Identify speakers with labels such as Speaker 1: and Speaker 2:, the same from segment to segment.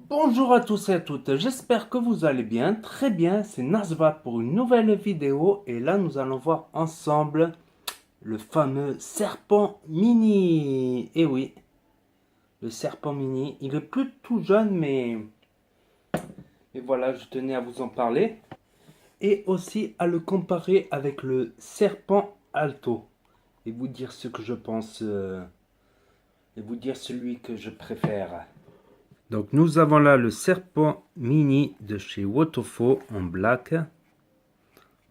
Speaker 1: Bonjour à tous et à toutes, j'espère que vous allez bien, très bien, c'est Nazvat pour une nouvelle vidéo et là nous allons voir ensemble le fameux serpent mini. Et oui, le serpent mini, il est plus tout jeune mais voilà, je tenais à vous en parler et aussi à le comparer avec le serpent alto et vous dire ce que je pense et vous dire celui que je préfère. Donc nous avons là le serpent mini de chez Wotofo en black.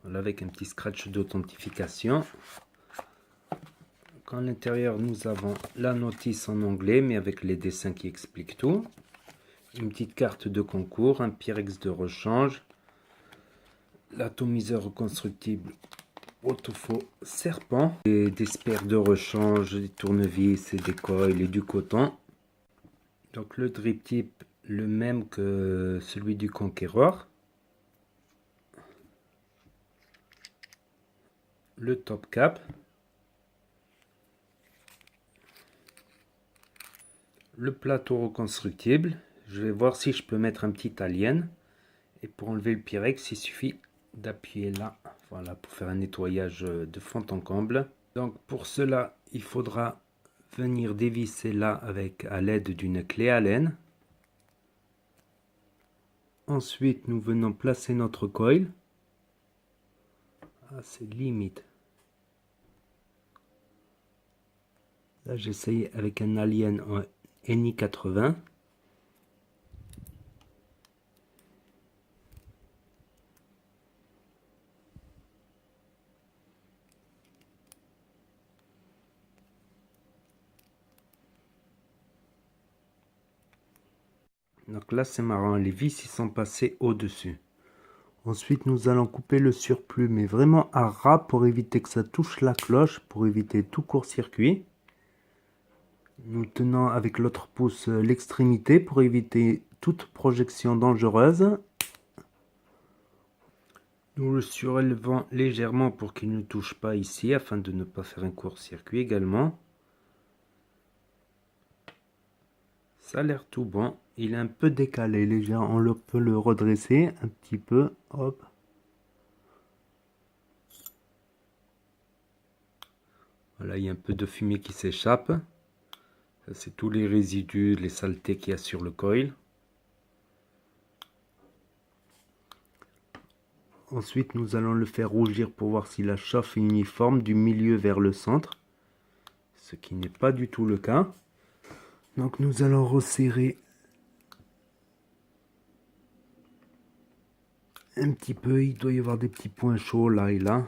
Speaker 1: Voilà, avec un petit scratch d'authentification. À l'intérieur nous avons la notice en anglais mais avec les dessins qui expliquent tout. Une petite carte de concours, un Pyrex de rechange. L'atomiseur reconstructible Wotofo serpent. Et des spares de rechange, des tournevis et des coils et du coton. Donc le drip tip, le même que celui du Conqueror. Le top cap. Le plateau reconstructible. Je vais voir si je peux mettre un petit alien. Et pour enlever le Pyrex, il suffit d'appuyer là. Voilà, pour faire un nettoyage de fond en comble. Donc pour cela, il faudra venir dévisser là avec à l'aide d'une clé Allen. Ensuite, nous venons placer notre coil. Ah, c'est limite. Là, j'essaye avec un alien en NI 80. Donc là, c'est marrant, les vis ils sont passées au-dessus. Ensuite, nous allons couper le surplus, mais vraiment à ras pour éviter que ça touche la cloche, pour éviter tout court-circuit. Nous tenons avec l'autre pouce l'extrémité pour éviter toute projection dangereuse. Nous le surélevons légèrement pour qu'il ne touche pas ici, afin de ne pas faire un court-circuit également. Ça a l'air tout bon. Il est un peu décalé, légèrement. On peut le redresser un petit peu. Hop. Voilà, il y a un peu de fumée qui s'échappe. C'est tous les résidus, les saletés qu'il y a sur le coil. Ensuite, nous allons le faire rougir pour voir si la chauffe est uniforme du milieu vers le centre. Ce qui n'est pas du tout le cas. Donc nous allons resserrer un petit peu. Il doit y avoir des petits points chauds là et là.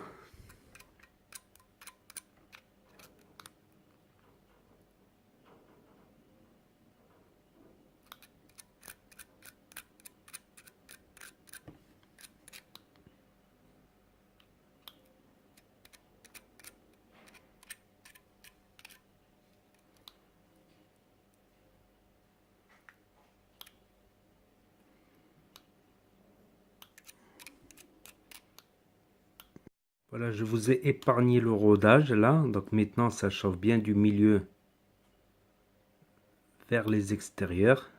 Speaker 1: Voilà, je vous ai épargné le rodage là. Donc maintenant, ça chauffe bien du milieu vers les extérieurs.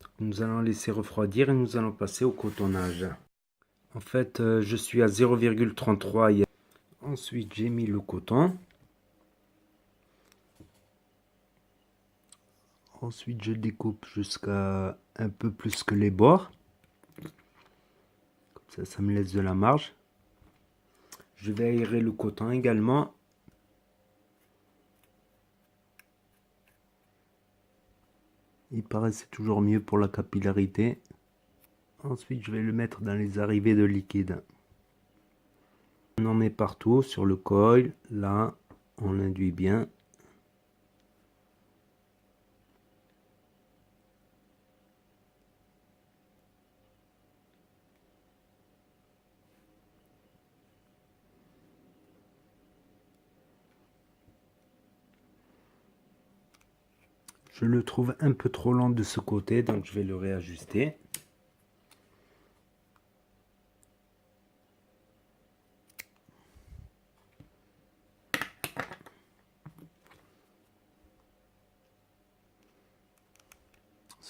Speaker 1: Donc, nous allons laisser refroidir et nous allons passer au cotonnage. En fait, je suis à 0,33. Ensuite, j'ai mis le coton. Ensuite, je découpe jusqu'à un peu plus que les bords. Comme ça me laisse de la marge. Je vais aérer le coton également. Il paraît c'est toujours mieux pour la capillarité. Ensuite, je vais le mettre dans les arrivées de liquide. On en met partout sur le coil. Là, on l'induit bien. Je le trouve un peu trop long de ce côté, donc je vais le réajuster.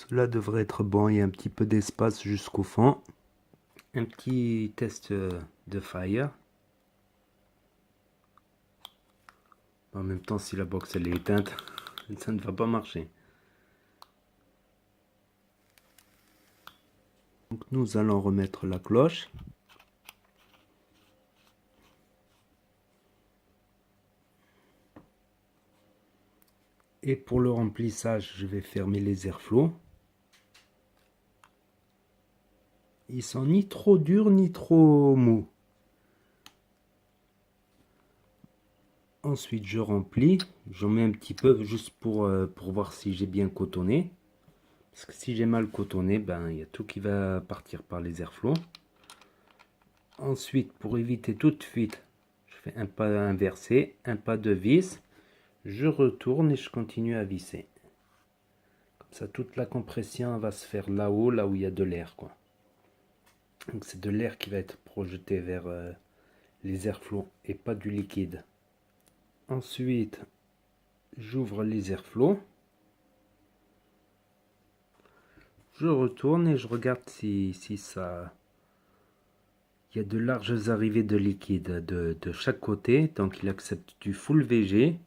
Speaker 1: Cela devrait être bon, il y a un petit peu d'espace jusqu'au fond. Un petit test de fire. En même temps, si la box elle est éteinte, ça ne va pas marcher. Donc nous allons remettre la cloche. Et pour le remplissage, je vais fermer les airflows. Ils sont ni trop durs ni trop mous. Ensuite, je remplis. J'en mets un petit peu juste pour voir si j'ai bien cotonné. Parce que si j'ai mal cotonné, ben, il y a tout qui va partir par les airflows. Ensuite, pour éviter toute fuite, je fais un pas inversé, un pas de vis. Je retourne et je continue à visser. Comme ça, toute la compression va se faire là-haut, là où il y a de l'air, quoi. Donc c'est de l'air qui va être projeté vers les airflows et pas du liquide. Ensuite, j'ouvre les airflows. Je retourne et je regarde si ça... Il y a de larges arrivées de liquide de chaque côté. Donc il accepte du full VG.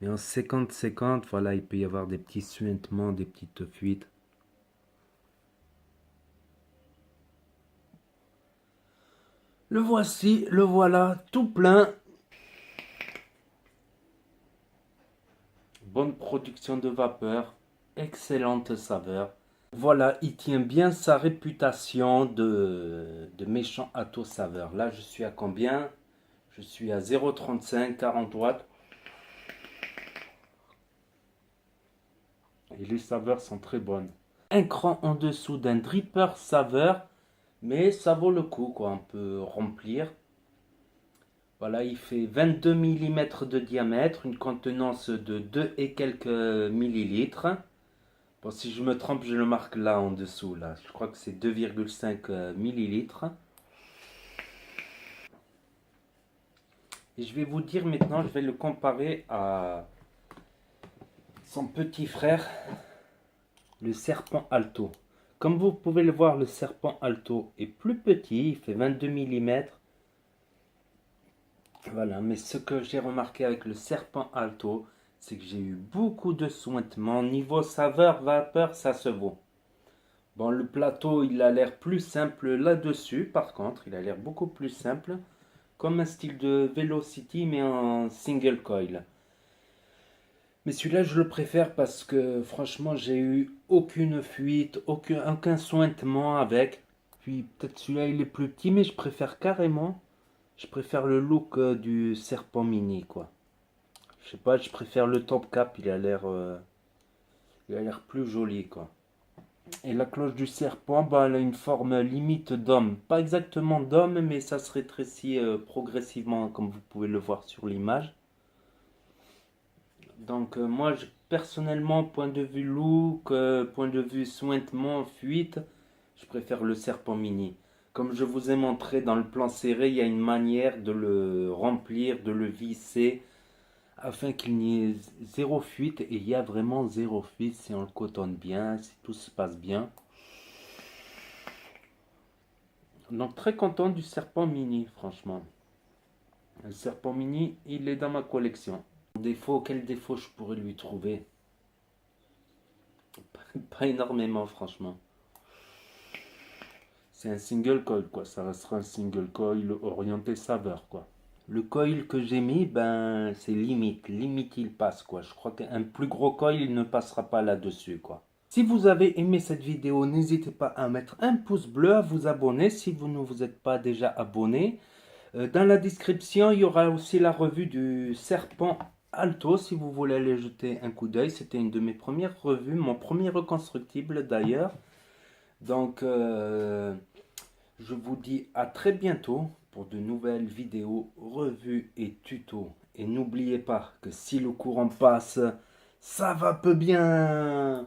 Speaker 1: Mais en 50-50, voilà, il peut y avoir des petits suintements, des petites fuites. Le voici, le voilà, tout plein. Bonne production de vapeur, excellente saveur. Voilà, il tient bien sa réputation de méchant Atto saveur. Là, je suis à combien? Je suis à 0,35, 40 watts. Et les saveurs sont très bonnes. Un cran en dessous d'un dripper saveur, mais ça vaut le coup, quoi. On peut remplir. Voilà, il fait 22 mm de diamètre, une contenance de 2 et quelques millilitres. Bon, si je me trompe, je le marque là en dessous. Là. Je crois que c'est 2,5 millilitres. Et je vais vous dire maintenant, je vais le comparer à son petit frère, le Serpent Alto. Comme vous pouvez le voir, le Serpent Alto est plus petit, il fait 22 mm. Voilà, mais ce que j'ai remarqué avec le Serpent Alto, c'est que j'ai eu beaucoup de suintements. Niveau saveur, vapeur, ça se vaut. Bon, le plateau, il a l'air plus simple là-dessus. Par contre, il a l'air beaucoup plus simple. Comme un style de Velocity, mais en single coil. Mais celui-là, je le préfère parce que franchement, j'ai eu aucune fuite, aucun sointement avec. Puis peut-être celui-là, il est plus petit, mais je préfère carrément. Je préfère le look du Serpent Mini, quoi. Je sais pas, je préfère le top cap, il a l'air plus joli, quoi. Et la cloche du serpent, bah, elle a une forme limite d'homme. Pas exactement d'homme, mais ça se rétrécit progressivement, comme vous pouvez le voir sur l'image. Donc moi, personnellement, point de vue look, point de vue sointement, fuite, je préfère le serpent mini. Comme je vous ai montré dans le plan serré, il y a une manière de le remplir, de le visser, afin qu'il n'y ait zéro fuite. Et il y a vraiment zéro fuite si on le cotonne bien, si tout se passe bien. Donc très content du serpent mini, franchement. Le serpent mini, il est dans ma collection. Défaut, quel défaut je pourrais lui trouver? Pas énormément, franchement. C'est un single coil, quoi. Ça restera un single coil orienté saveur, quoi. Le coil que j'ai mis, ben, c'est limite. Limite, il passe, quoi. Je crois qu'un plus gros coil, il ne passera pas là-dessus, quoi. Si vous avez aimé cette vidéo, n'hésitez pas à mettre un pouce bleu, à vous abonner si vous ne vous êtes pas déjà abonné. Dans la description, il y aura aussi la revue du Serpent Alto, si vous voulez aller jeter un coup d'œil. C'était une de mes premières revues, mon premier reconstructible d'ailleurs. Donc, je vous dis à très bientôt pour de nouvelles vidéos, revues et tutos. Et n'oubliez pas que si le courant passe, ça va peu bien.